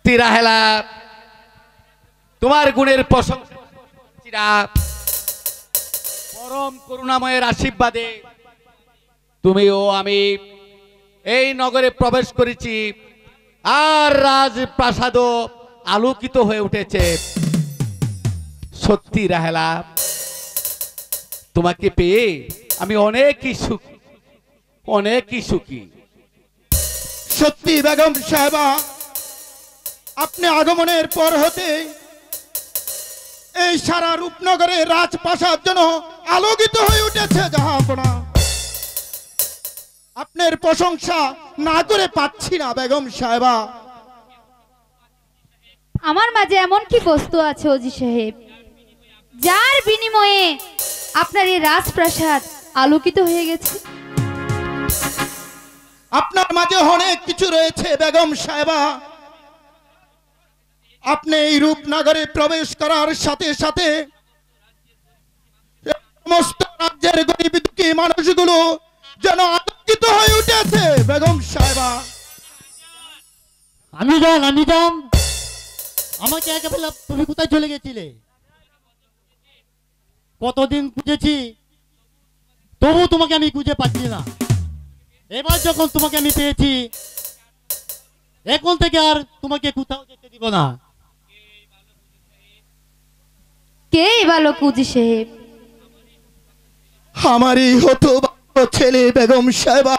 তিরাহেলা তোমার গুণের প্রশংসা পরম করুণাময়ের আশীর্বাদে তুমি ও আমি এই নগরে প্রবেশ করেছি আর রাজপ্রাসাদ আলোকিত হয়ে উঠেছে। সত্যি রাহেলা তোমাকে পেয়ে আমি অনেকই সুখী। সত্যি বেগম সাহেবা, আপনি আগমনের পর হতে এই সারা রূপনগরের রাজপ্রাসাদ যেন আলোকিত হয়ে উঠেছে। জাহাপনা, আপনার প্রশংসা না করে পাচ্ছি না বেগম সাহেবা। আমার মাঝে এমন কি বস্তু আছে ওজি সাহেব, যার বিনিময়ে আপনার এই রাজপ্রাসাদ আলোকিত হয়ে গেছে? আপনার মাঝে অনেক কিছু রয়েছে বেগম সাহেবা। আপনি এই রূপনগরে প্রবেশ করার সাথে সাথে সমস্ত রাজ্যের গরিব দুঃখী মানুষগুলো যেন আতঙ্কিত হয়ে উঠেছে বেগম সাহেবা। আমি জান আমাকে একেবারে তুমি কোথায় চলে গেছিলে? কতদিন খুঁজেছি, তবু তোমাকে আমি খুঁজে পাচ্ছি না। এবার যখন তোমাকে আমি পেয়েছি, এখন থেকে আর তোমাকে কোথাও যেতে দিব না। কে ভালো কুজি সাহেব? আমারই হতো ছেলে বেগম সাহেবা।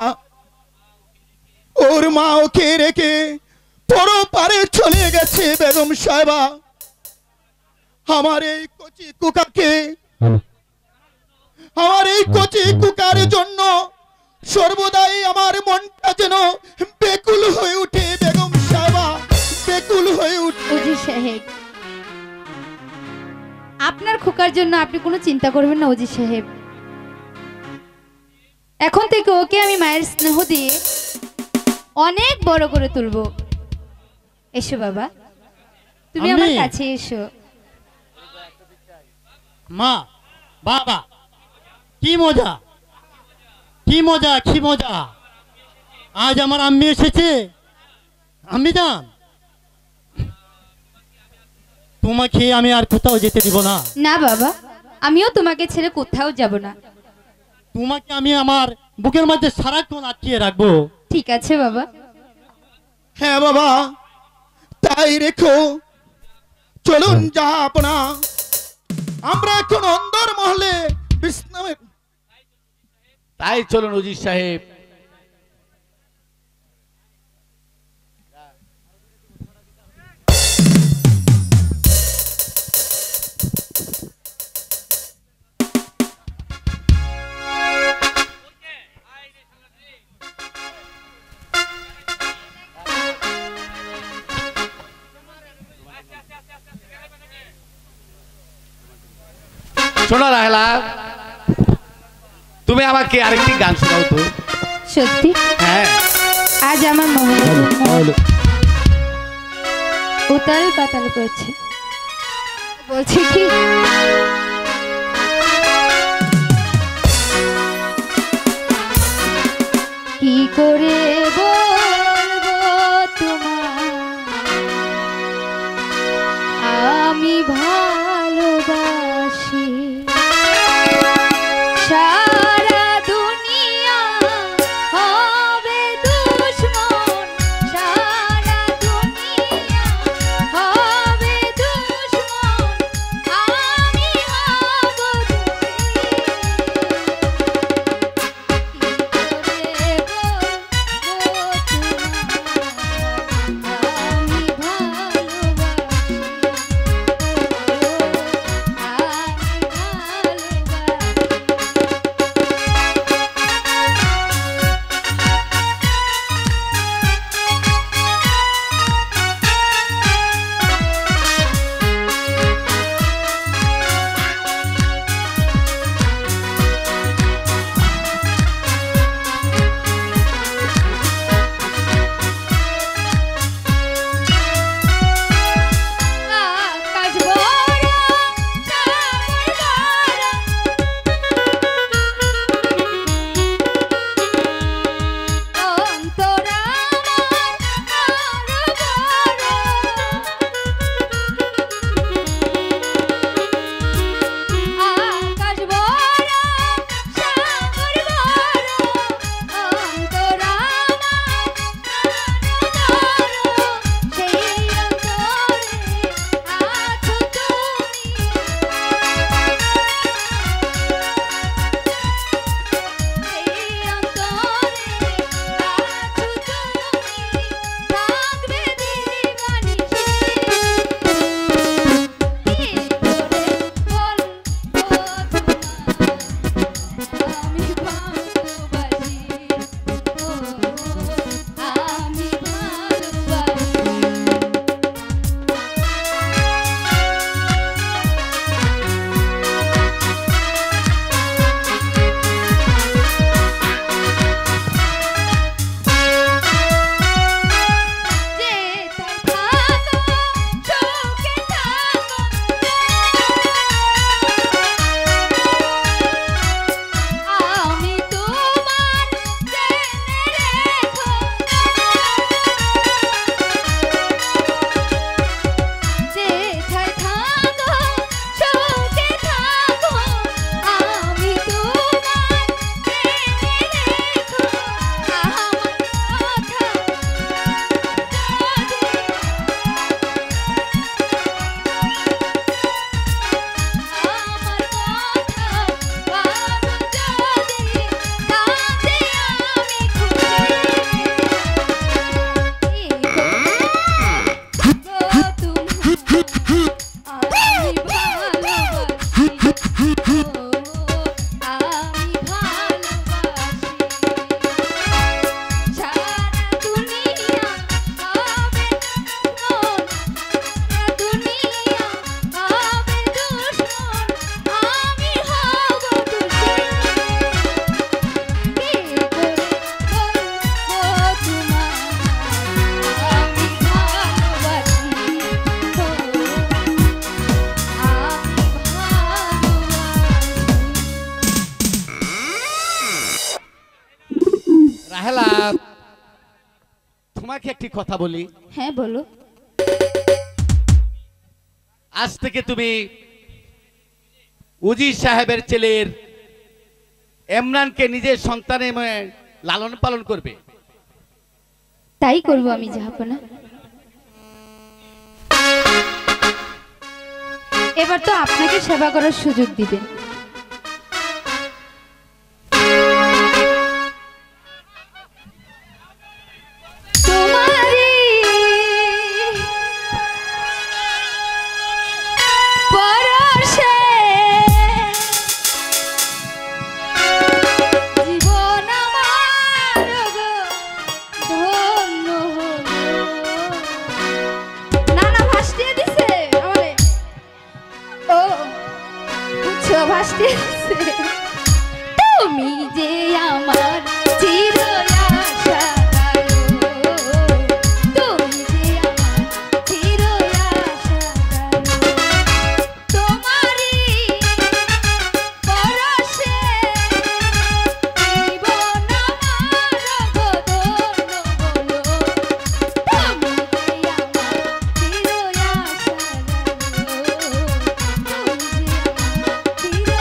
ওর মা ওকে রেখে পরপারে চলে গেছে বেগম সাহেবা। আমার এই কচি কুকার জন্য সর্বদাই আমার মনটা যেন বেকুল হয়ে উঠে বেগম সাহেবা, বেকুল হয়ে উঠে। ওজি সাহেব, আপনার খোকার জন্য আপনি কোনো চিন্তা করবেন না ওজি সাহেব। এখন থেকে ওকে আমি মায়ের স্নেহ দিয়ে অনেক বড় করে তুলবো। এসো বাবা, তুমি আমার কাছে এসো। মা, বাবা, কি মজা, কি মজা, কি মজা! আজ আমার আম্মি এসেছে। আম্মি জান, তোমাকে আমি আর কোথাও যেতে দিব না। না বাবা, আমিও তোমাকে ছেড়ে কোথাও যাব না। তোমাকে আমি আমার বুকের মধ্যে সারাক্ষণ আটকিয়ে রাখবো। ঠিক আছে বাবা। হ্যাঁ বাবা, তাই রেখো। চলুন জাহাপনা, আমরা এখন অন্দর মহলে বিশ্রামের। তাই চলুন উজির সাহেব। শোনো রাহেলা, তুমি আমাকে আরেকটি গান শোনাও তো। সত্যি? হ্যাঁ। আজ আমার মহলে উতাল পাতাল করছে। বলছি কি করে বলবো তোমার আমি ভালোবাসি। সারা দুনিয়া হবে দুশ্মন, সারা দুনিয়া হবে দুশ্মন, আমি হব রাহেলা, তোমাকে একটি কথা বলি। হ্যাঁ বলো। আজ থেকে তুমি উজির সাহেবের ছেলের ইমরানকে নিজের সন্তানের লালন পালন করবে। তাই করব আমি জাহাপনা। এবার তো আপনাকে সেবা করার সুযোগ দিবেন। তুমি যে আমার চির আশা, তুমি যে আমার চির আশা, তোমারই পরশে জীবন আমার বদল হলো। তুমি যে আমার চির আশা, তুমি যে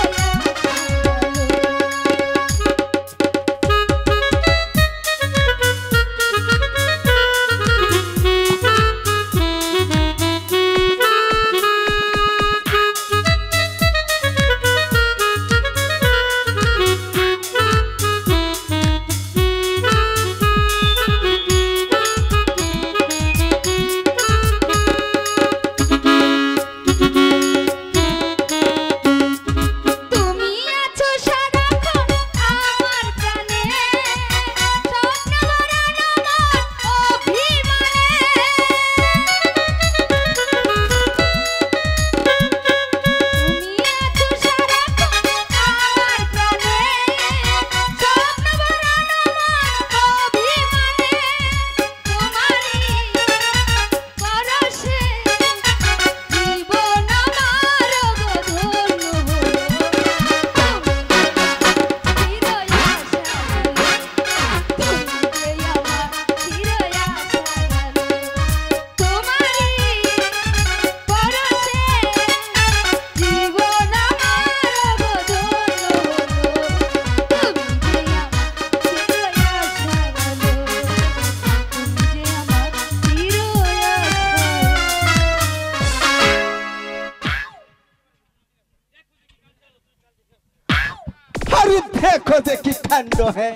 देखो जे की कांड है।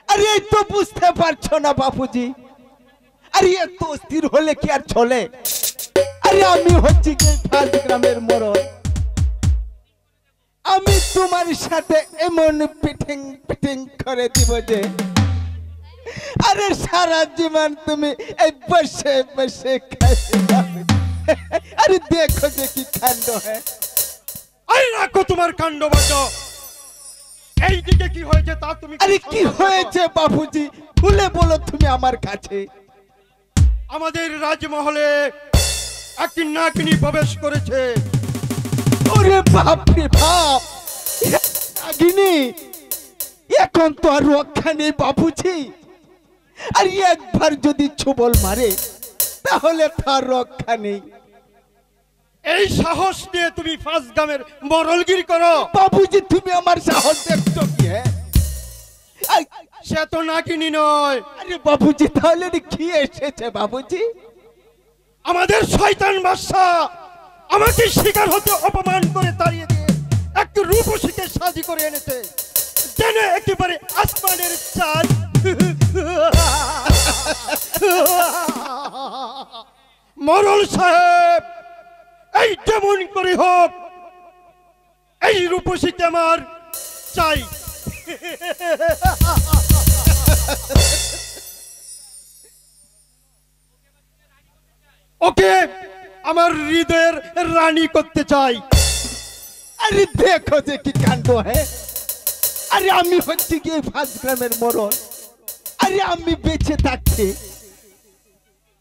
अरे ये तो बुझते पारछो ना बापूजी। अरे ये तो स्थिर होले কি আর চলে? আরে আমি হচ্ছি কি ফাজ গ্রামের মরণ। আমি তোমার সাথে এমন পিটিং পিটিং করে দিব যে আরে সারা জীবন তুমি এই বসে বসে খাইতে যাবে। আরে দেখো যে কি কাণ্ড है। আই রাখো তোমার কাণ্ড বাটো। এই দিকে কি হয়েছে তা তুমি আরে কি হয়েছে বাবুজি খুলে বলো তুমি আমার কাছে। আমাদের রাজমহলে একটি নাগিনী প্রবেশ করেছে। ওরে বাপ রে বাপ, নাগিনী এখন তো আর রক্ষা নেই বাবুজি। আর একবার যদি ছবল মারে তাহলে তার রক্ষা নেই। এই সাহস নিয়ে তুমি ফাঁস গ্রামের মরলগিরি করো। বাবুজি তুমি আমার সাহস দেখছো কি? হ্যাঁ সে তো নাগিনী নয়। আরে বাবুজি তাহলে কি এসেছে বাবুজি? আমাদের শয়তান বাদশা আমাকে শিকার হতে অপমান করে তাড়িয়ে দিয়ে একটু রূপসীকে সাজি করে এনেছে, যেন একেবারে আসমানের চাঁদ। মরল সাহেব, এই যেমন করে হোক এই রূপসীকে আমার চাই। ওকে আমার হৃদয়ের রানী করতে চাই। আরে দেখো যে কি কাণ্ড है। আরে আমি হচ্ছি কি ফাঁস গ্রামের মরণ। আরে আমি বেঁচে থাকতে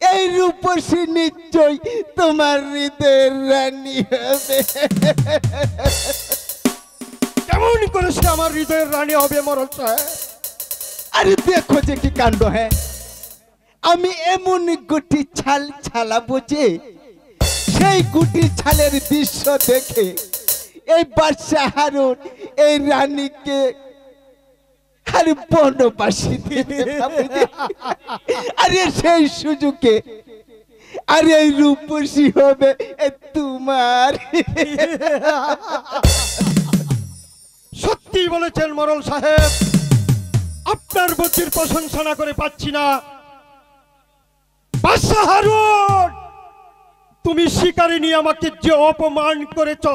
এই রূপসী নিশ্চয় তোমার হৃদয়ের রানী হবে। কেমন করে সে আমার হৃদয়ের রানী হবে মরল সাহেব? আরে দেখো যে কি কাণ্ড হ্যাঁ আমি এমন গুটি ছাল ছালাবো যে সেই গুটি ছালের দৃশ্য দেখে এই বাদশা হারুন এই রানীকে আরে বনবাসী দিতে পারবে যে। আরে সেই সুযোগে আরে এই রূপসী হবে তোমার। সত্যি বলেছেন মোড়ল সাহেব, আপনার বুদ্ধির প্রশংসা না করে পাচ্ছি না। বাদশা হারুন, তুমি শিকারে নিয়ে আমাকে যে অপমান করেছ,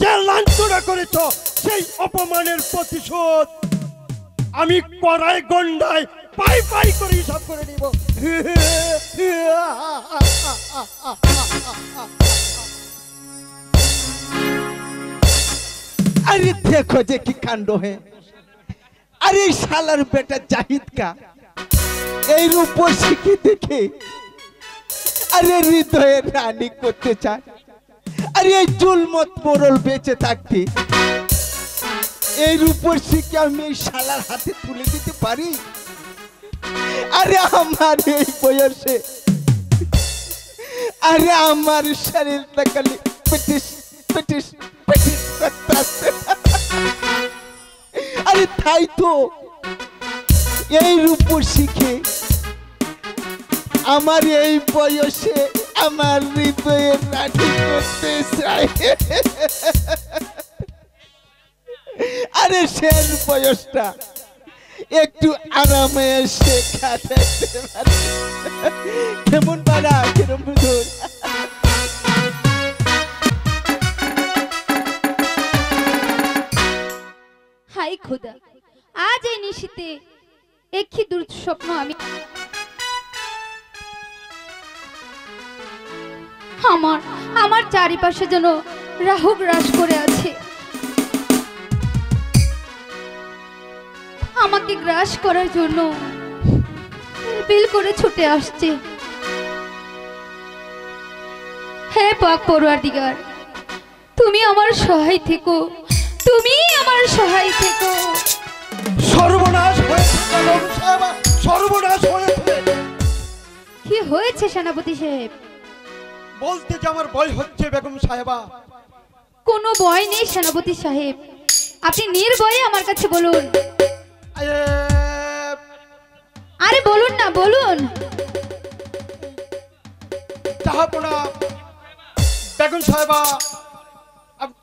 যে লাঞ্ছনা করেছ, সেই অপমানের প্রতিশোধ আমি কড়াই গন্ডায় পাই পাই করে হিসাব করে নিব। আরে দেখো যে কি কাণ্ড হে আরে শালার বেটা জাহিদ কা এই রূপসীকে দেখে আরে হৃদয়ের রানী করতে চায়। আরে এই জুলমত মোড়ল বেঁচে থাকতে এই রূপসীকে আমি এই শালার হাতে তুলে দিতে পারি? আরে আমার এই বয়সে আরে আমার শরীরটা খালি পেটিস পেটিস পেটিস করতেছে। আরে তাই তো এই রূপসীকে আমার এই বয়সে আমার হৃদয়ের রানী করতে চাই। আরে শেষ বয়সটা একটু আরামে এসে কাটাতে পারে। কেমন বাড়া কেমন বুঝুন। হাই খোদা, আজ এই নিশীতে একই দুঃস্বপ্ন আমি আমার আমার চারিপাশে যেন রাহু গ্রাস করে আছে। আমাকে গ্রাস করার জন্য বিল করে ছুটে আসছে। হে পাক পরওয়ারদিগার, তুমি আমার সহায় থেকো, তুমি আমার সহায় থেকো। সর্বনাশ হয়েছে বেগম সাহেবা, সর্বনাশ হয়েছে। কি হয়েছে সেনাপতি সাহেব? বলতে যে আমার ভয় হচ্ছে বেগম সাহেবা। কোনো ভয় নেই সেনাপতি সাহেব, আপনি নির্ভয়ে আমার কাছে বলুন। আরে বলুন না, বলুন। জাহাপনা বেগম সাহেবা,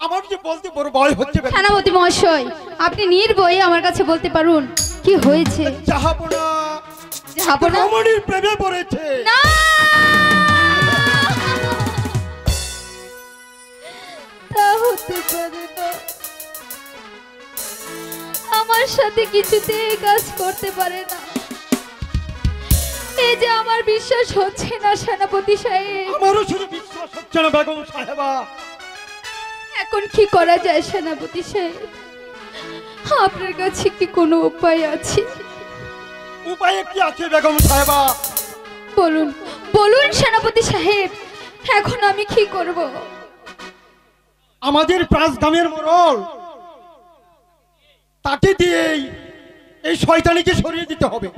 আমার যে বলতে বড় ভয় হচ্ছে। সেনাপতি মহাশয়, আপনি নির্ভয়ে আমার কাছে বলতে পারুন কি হয়েছে। জাহাপনা জাহাপনা রমণীর প্রেমে পড়েছে। না, তা হতে পারে না। আমার সাথে কিছুতেই কাজ করতে পারে না। এই যে আমার বিশ্বাস হচ্ছে না সেনাপতি সাহেব। আমারও শুধু বিশ্বাস হচ্ছে না বেগম সাহেবা। এখন কি করা যায় সেনাপতি সাহেব? আপনার কাছে কি কোনো উপায় আছে? উপায় কি আছে বেগম সাহেবা? বলুন, বলুন সেনাপতি সাহেব, এখন আমি কি করব? আমাদের প্রাসগ্রামের মোড়ল, তাকে দিয়েই এই শয়তানিকে সরিয়ে দিতে হবে।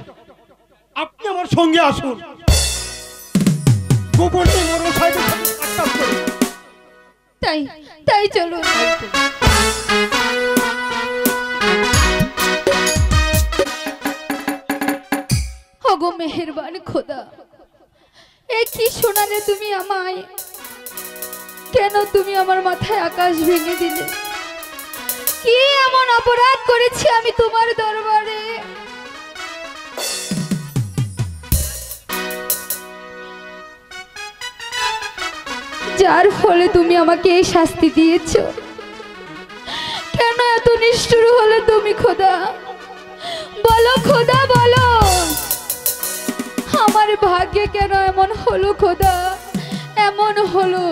আপনি আমার সঙ্গে আসুন, গোপনে মোড়ল সাহেবের সাথে সাক্ষাৎ করি। তাই তাই চলুন। ওগো মেহেরবান খোদা, এ কি শোনালে তুমি আমায়? কেন তুমি আমার মাথায় আকাশ ভেঙে দিলে? কি এমন অপরাধ করেছি আমি তোমার দরবারে? যার ফলে তুমি আমাকে এই শাস্তি দিয়েছো? কেন এত নিষ্ঠুর হলে তুমি খোদা? বলো খোদা, বলো আমার ভাগ্যে কেন এমন হলো খোদা? এমন হলো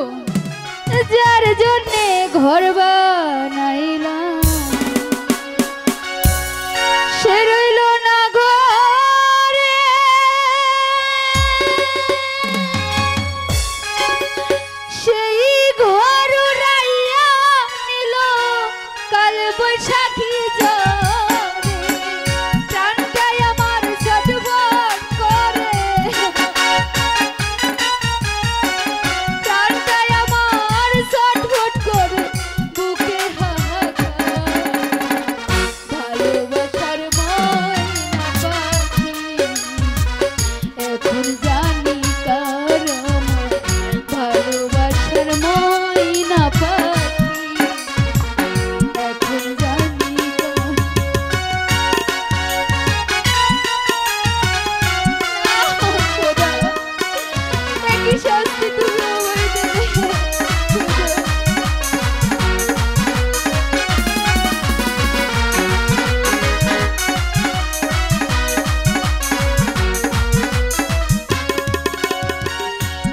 যার জন্যে ঘর বানাইলাম সে রইল না ঘরে। সেই ঘর উড়াইয়া নিল কাল বৈশাখী ঝড়ে। প্রাণটাই আমার কি শাস্তি তুমি আমায় দেবে?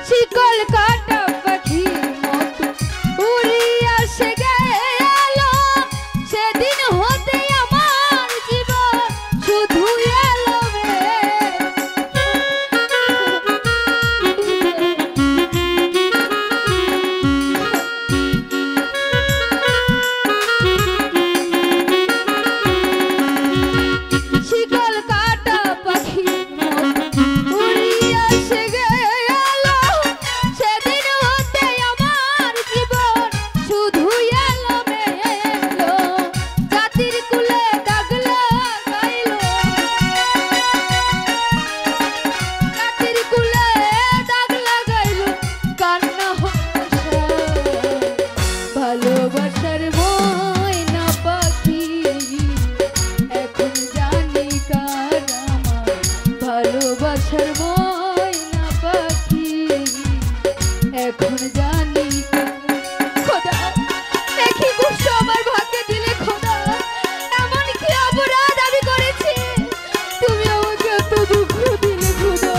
শিকল কাটা পাখির মতো উড়িয়া সে গেল, সেদিন হতে আমার জীবন শুধু এলো শিকল কাটা পাখির মতো উড়িয়া সে গেল, সেদিন হতে আমার জীবন শুধু এলো মেলো, জাতির কুলে দাগ লাগাইলো, জাতির কুলে দাগ লাগাইলো, কান্না হতাশা ভালোবাসার ময়না পাখি, এখন জানি কার আমার ভালোবাসার ময়না পাখি, এখন জানি কার। খোদা, একই কষ্ট আমার ভাগ্যে দিলে খোদা, এমন কি অপরাধ আমি করেছি তুমি আমাকে এত দুঃখ দিলে খোদা?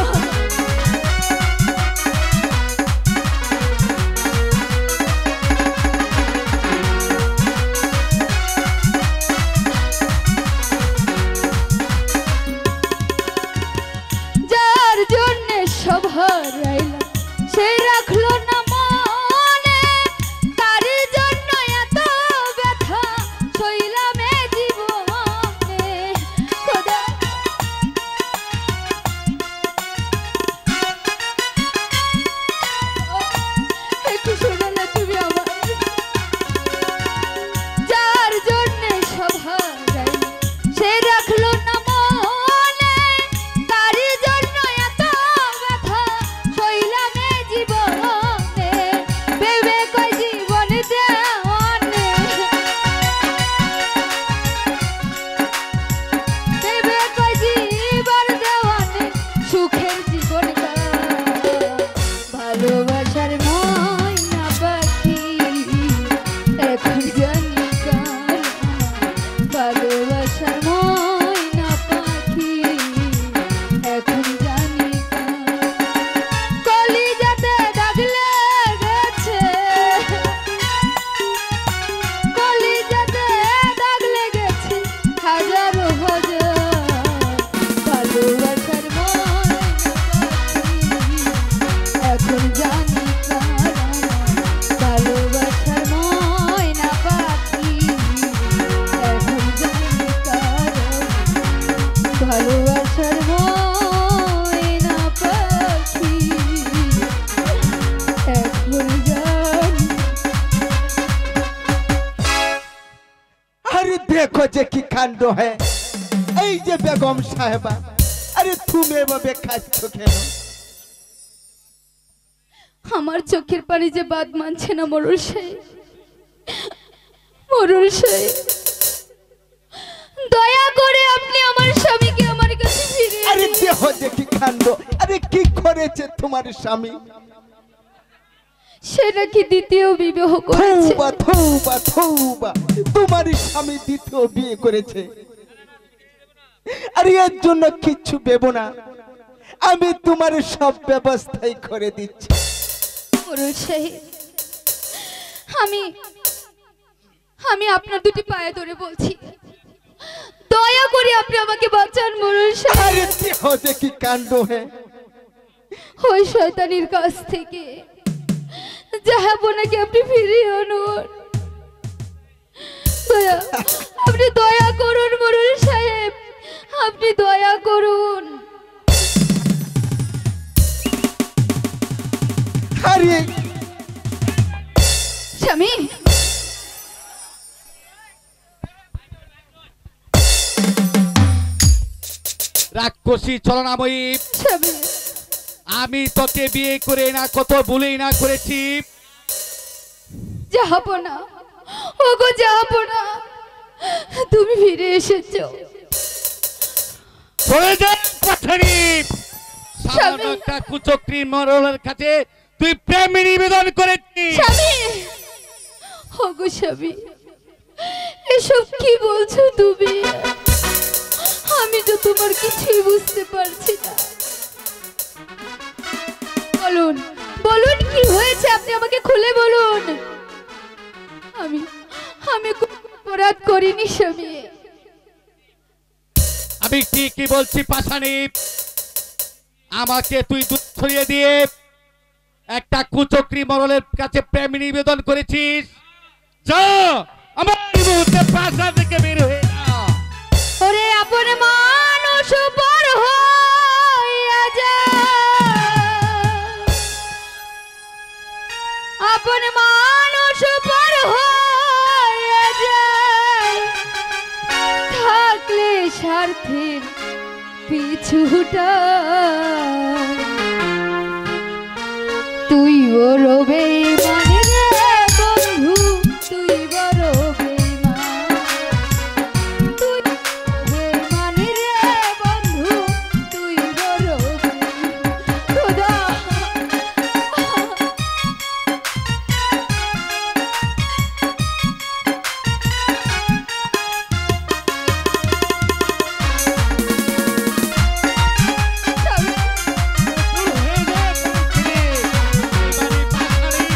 যার জন্যে সব হারাইলাম সে রাখলো না মনে, তার জন্য এত ব্যথা সইলাম এ জীবনে। খোদা, একটু শোনো না তুমি আমার। যার জন্যে সব হারাইলাম সে রাখলো না মনে, তার জন্য এত ব্যথা সইলাম এ জীবনে। ভেবে কয় জীবন দেওয়ানে, ভেবে কয় জীবন দেওয়ানে, সুখের জীবন ভালোবাসার ময়না পাখি, এখন জানি কার ভালোবাসার ময়না পাখি, এখন জানি কার। কলিজাতে দাগ লেগেছে, কলিজাতে দাগ লেগেছে হাজারো হাজার, ভালোবাসার ময়না পাখি, এখন জানি কার আমার ভালোবাসার ময়না পাখি, এখন জানি কার ভালোবাসার ময়না পাখি, এখন জানি। अरे देखो जे की कांड है, এই যে বেগম সাহেবা, আরে তুমি এভাবে খাচ্ছো কেন? আমার চোখের পানি যে বাদ মানছে না মোরল সাহেব, মোরল সাহেব, দয়া করে আপনি আমার স্বামীকে আমার কাছে ফিরিয়ে আরে দিন। দেখো যে কি কাণ্ড, আরে কি করেছে তোমার স্বামী? সে নাকি দ্বিতীয় বিবাহ করেছে। তৌবা তৌবা তৌবা, তোমার স্বামী দ্বিতীয় বিয়ে করেছে। আরে এর জন্য কিচ্ছু ভেবো না, আমি তোমার সব ব্যবস্থাই করে দিচ্ছি। মোরল সাহেব, আমি আপনার দুটি পায়ে ধরে বলছি, দয়া করে আপনি আমাকে বাঁচান মোরল সাহেব। আরে দেখো যে কি কাণ্ড হে, ওই শয়তানির কাছ থেকে জাহাপনাকে আপনি ফিরিয়ে আনুন। দয়া, আপনি দয়া করুন মোরল সাহেব, আপনি দয়া করুন। আরে স্বামী, রাক্ষসী ছলনাময়ী, স্বামী, আমি তোকে বিয়ে করে না কত ভুলেই না করেছি। জাহাপনা, ওগো জাহাপনা, তুমি ফিরে এসেছো। চলে যা পাঠানি, সামান্য একটা কুচক্রী মরলের কাছে তুই প্রেম নিবেদন করেছিস। স্বামী, ওগো স্বামী, এসব কি বলছো তুমি? আমি তো তোমার কিছুই বুঝতে পারছি না। বলুন বলুন, কি হয়েছে আপনি আমাকে খুলে বলুন। আমি আমি কোনো অপরাধ করিনি স্বামী। আমি ঠিকই বলছি পাশানি, আমাকে তুই দুধ ছড়িয়ে দিয়ে একটা কুচক্রী মরলের কাছে প্রেম নিবেদন করেছিস। যা আমার মুহূর্তে প্রাসাদ থেকে বের হয়ে যা। ওরে আপন মানুষ পর হইয়া যা, আপন মানুষ পর হইয়া যা, থাকলে স্বার্থের পিছুটা তুই বড় বেঈমান রে বন্ধু, তুই বড় বেঈমান, তুই বেঈমান রে বন্ধু, তুই বড় বেঈমান। খোদা, দূর হয়ে যা এখান থেকে। এবারে পাশানি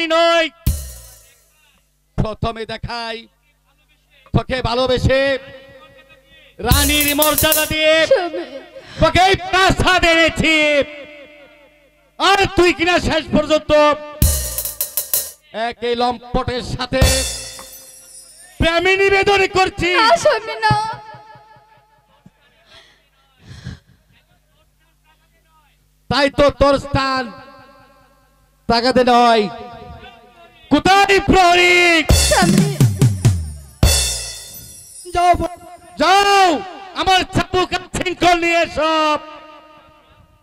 পাশানি নয়। প্রথমে দেখাই তোকে ভালোবেসে রানীর মর্যাদা দিয়ে স্বামী তোকে প্রাসাদ এনেছি, আর তুই কিনা শেষ পর্যন্ত একই লম্পটের সাথে প্রেমে নিবেদন করছিস। না স্বামী না, তাই তো তোর স্থান তাকাতে নয়। কোথায় প্রহরী? স্বামী যাও যাও আমার চাবুক আর শৃঙ্খল নিয়ে সব।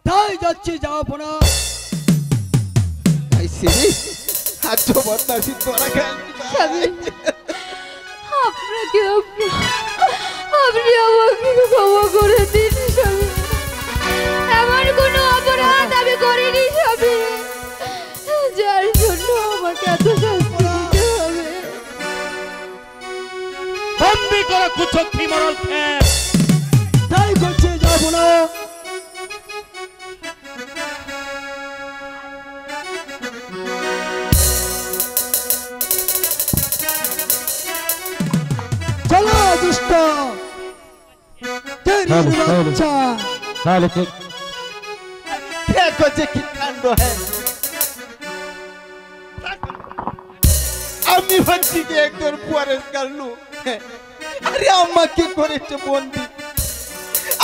তাই যাচ্ছি, যাও না আজ বদমাশি তোরা স্বামী আপনাকে আপনি আমাকে ক্ষমা করে দিন স্বামী। এমন কোনো অপরাধ আমি করিনি স্বামী, যার জন্য আমাকে এত শাস্তি দিতে হবে। বন্দি করো কুচক্রী মরল খেপ। তাই করছে, যাব না। চলো দুষ্ট বাচ্চা, দেখো যে কি কাণ্ড হ্যাঁ। আমি হচ্ছি কি একজন পুয়ারেস্কার লোক। আরে আম্মা কি করেছে বন্দি,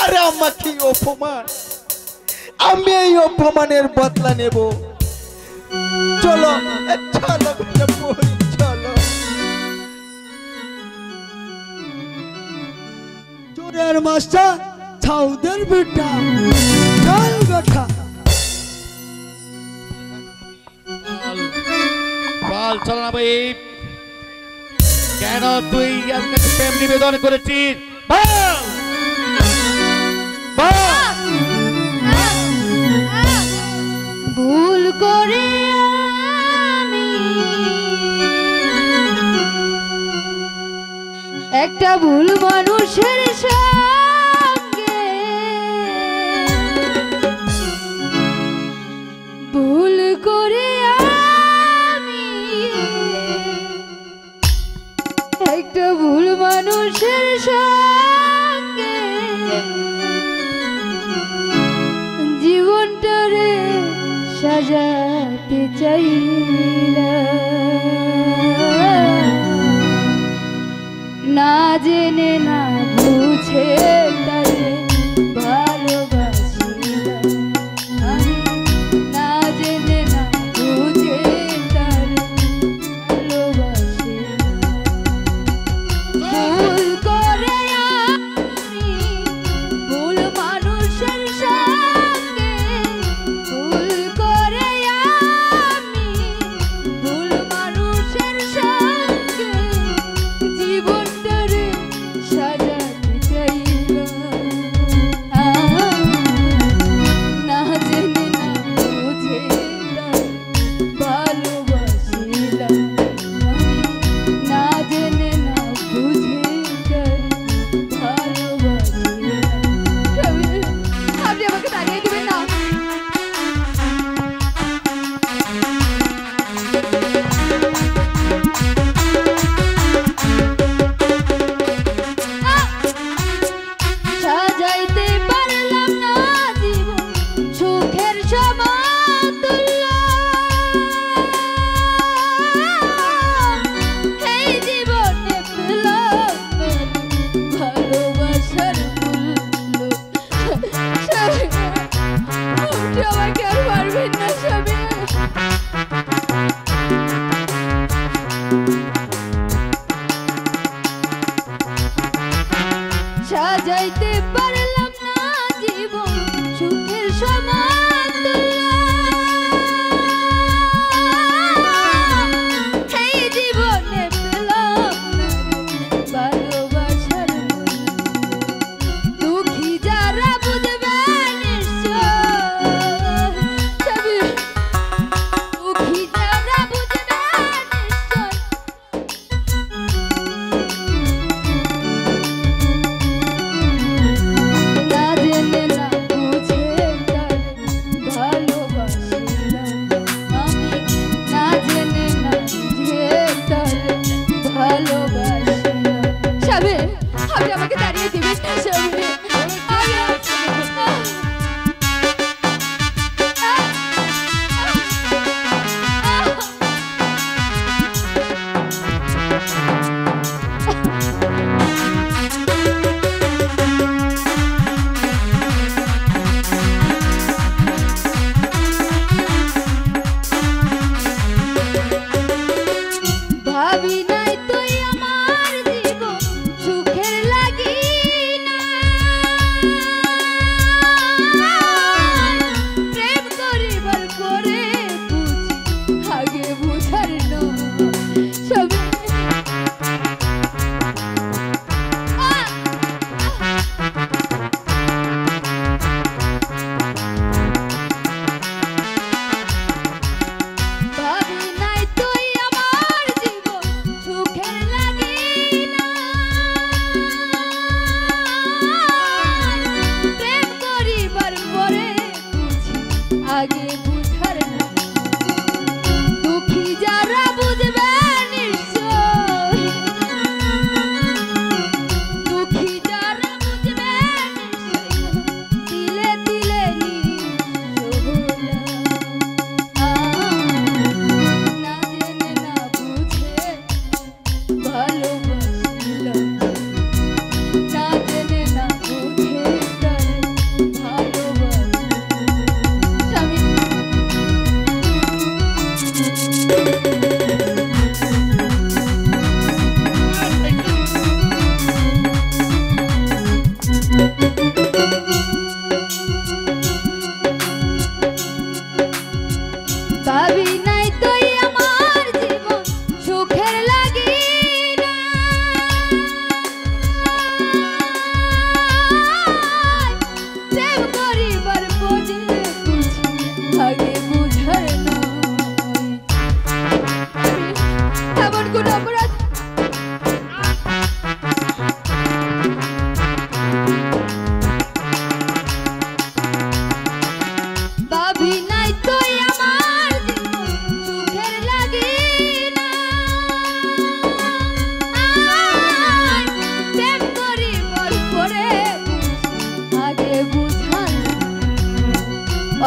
আরে আম্মা কি অপমান, আমি এই অপমানের বদলা নেব। চলো চলো চলো। চোরের মাস্টার ছাউদের বেটা চল বেটা। বল চল না ভাই, কেন তুই আর কাছে প্রেম নিবেদন করেছিস? বল বল। ভুল করে আমি একটা ভুল মানুষের সঙ্গে ভুল করে আমি একটা ভুল মানুষের সঙ্গে জীবনটারে সাজাতে চাইলাম, না জেনে না বুঝে তারে ভালোবাসিলাম আমি, না জেনে না বুঝে তারে ভালোবাসিলাম। ভুল করে আমি ভুল মানুষের সঙ্গে ভুল করে আমি ভুল মানুষের সঙ্গে জীবনটারে সাজাতে চাইলাম, না জেনে না বুঝে ভালোবাসিলাম আমি, না জেনে না বুঝে ভালোবাসিলাম। আপনি আমাকে তাড়িয়ে দিবেন না। সাজাইতে পারলাম না জীবন সুখের সমতুল্য, এই জীবনে পেলাম ভালোবাসার মূল্য। স্বামী, আপনি আমাকে আর পারবেন না স্বামী। সাজাইতে পারলাম না জীবন সুখের সমতুল্য, এই জীবনে পেলাম ভালোবাসার মূল্য। দুঃখী যারা বুঝবে নিশ্চয়, স্বামী, দুঃখী যারা বুঝবে নিশ্চয়,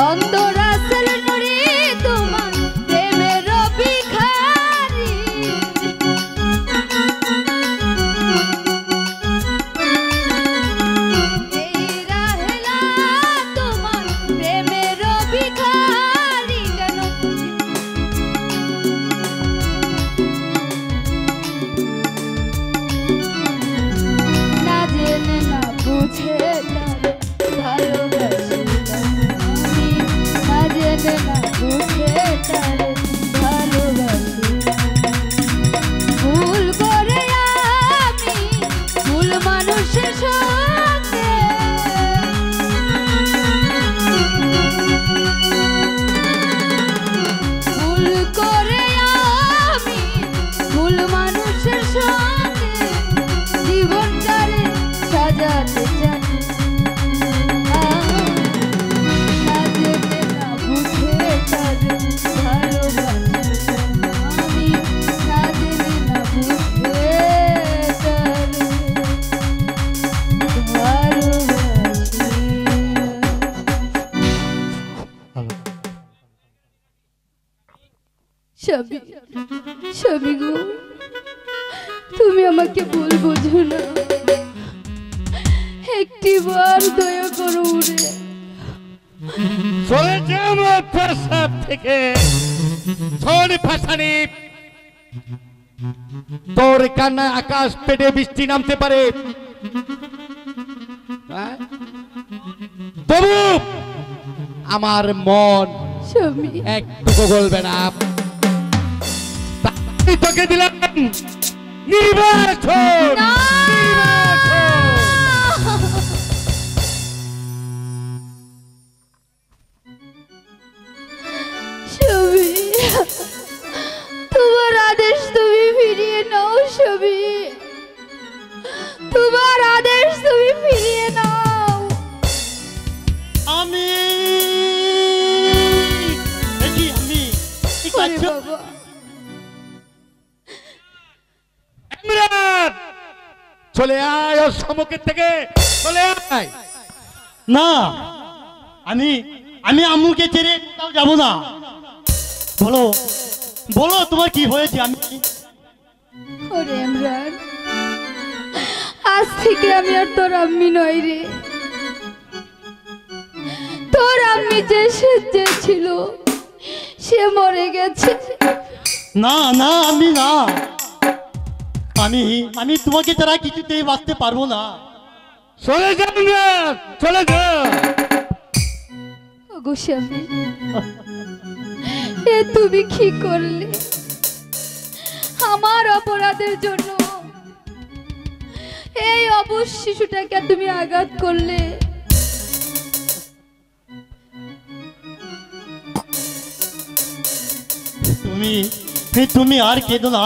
অন্তরাসেল নুরি তোমার প্রেমের ভিখারি এই রাহেলা তোমার প্রেমের ভিখারি কেন না জেনে না বুঝে তারে ভালোবাসি আমি, না জেনে না বুঝে তারে ভালোবাসি। ভুল করে আমি ভুল মানুষের সঙ্গে ভুল করে আমি ভুল মানুষের সঙ্গে জীবনটারে সাজাতে জানি। না জেনে না বুঝে তারে ভালোবাসি আমি, না জেনে না বুঝে তারে ভালোবাসি। স্বামী, স্বামী গো, তুমি আমাকে ভুল বোঝো না, একটিবার দয়া করো রে। চলে যা আমার প্রসাদ থেকে। শোন ফাসানি, তোর কান্নায় আকাশ পেটে বৃষ্টি নামতে পারে, হ্যাঁ? তবু আমার মন স্বামী, একটুকু গলবে না। তাই তোকে দিলাম নির্বাচন। না! স্বামী, তোমার আদেশ তুমি ফিরিয়ে নাও স্বামী, তোমার আদেশ তুমি ফিরিয়ে নাও। আমি দেখি আমি কি ওরে করছো? বাবা, ইমরান, চলে আয় ওর সম্মুখের থেকে, চলে আয়। না, আমি আমি আম্মুকে ছেড়ে কোথাও যাব না। বলো বলো তোমার কি হয়েছে? আমি ওরে ইমরান, আজ থেকে আমি আর তোর আম্মি নই রে। তোর আম্মি যে ছিল সে মরে গেছে। না না, আমি না, আমি আমি তোমাকে ছাড়া কিছুতেই বাঁচতে পারবো না। চলে যা ইমরান, চলে যা। ওগো স্বামী, এ তুমি কি করলে? আমার অপরাধের জন্য এই অবুঝ শিশুটাকে তুমি আঘাত করলে। তুমি তুমি আর কেঁদো না।